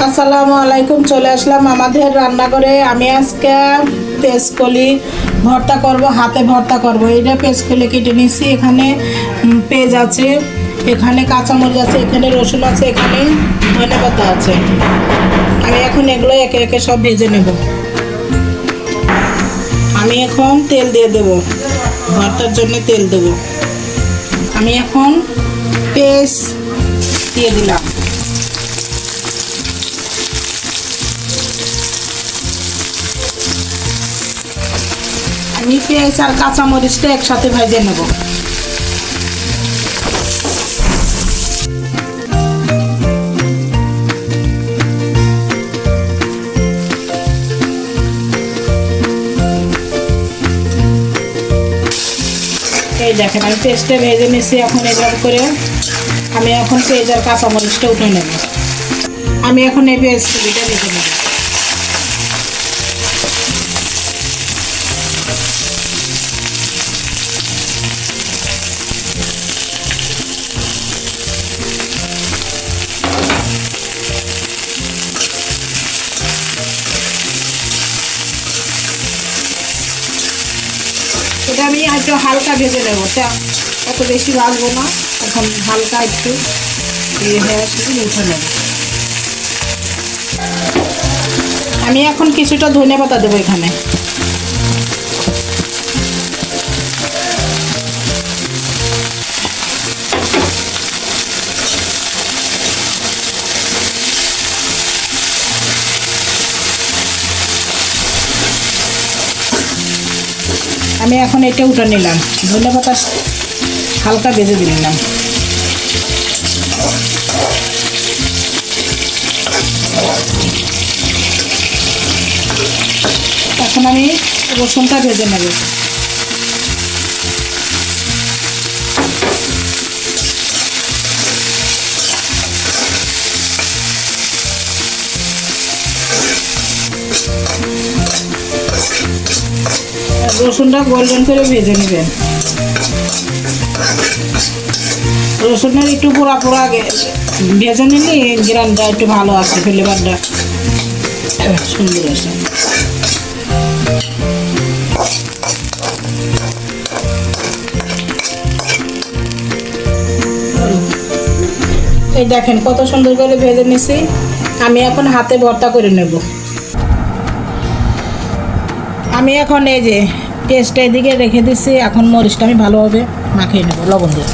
আসসালামু আলাইকুম। চলে আসলাম আমাদের রান্নাঘরে। আমি আজকে পেঁয়াজকলি ভর্তা করব, হাতে ভর্তা করব। এটা পেঁয়াজকলি কেটে নিয়েছি, এখানে পেঁয়াজ আছে, এখানে কাঁচামরিচ আছে, এখানে রসুন আছে, এখানে ধনেপাতা আছে। আমি এখন এগুলো একে একে সব ভেজে নেব। আমি এখন তেল দিয়ে দেব, ভর্তার জন্য তেল দেব। আমি এখন পেঁয়াজ দিয়ে দিলাম। আমি পেঁয়াজ আর কাঁচামরিচটা একসাথে ভেজে নেব। এই দেখেন আমি পেঁয়াজটা ভেজে নিয়েছি। এখন এরকম করে আমি এখন পেঁয়াজ আর কাঁচামরিচটা উঠে নেব। আমি এখন এই পেঁয়াজটা ভেজে নেব। এটা আমি একটু হালকা ভেজে নেবো, এত বেশি ভাজবো না। এখন হালকা একটু উঠে নেব। আমি এখন কিছুটা ধনেপাতা দেবো এখানে। আমি এখন এটা উঠে নিলাম, ধনেপাতা হালকা ভেজে দিলাম। এখন আমি রসুনটা ভেজে নেব। রসুনটা গোল্ডেন করে ভেজে নেবেন। রসুনের একটু পোড়া পোড়া ভেজে নিলে গ্রানটা একটু ভালো আসে, ফ্লেভারটা সুন্দর আসে। এই দেখেন কত সুন্দর করে ভেজে নিছি। আমি এখন হাতে ভর্তা করে নেব। আমি এখন এই যে পেস্টটা এদিকে রেখে দিচ্ছি। এখন মরিচটা আমি ভালোভাবে মাখিয়ে নেব লবণ দিয়ে।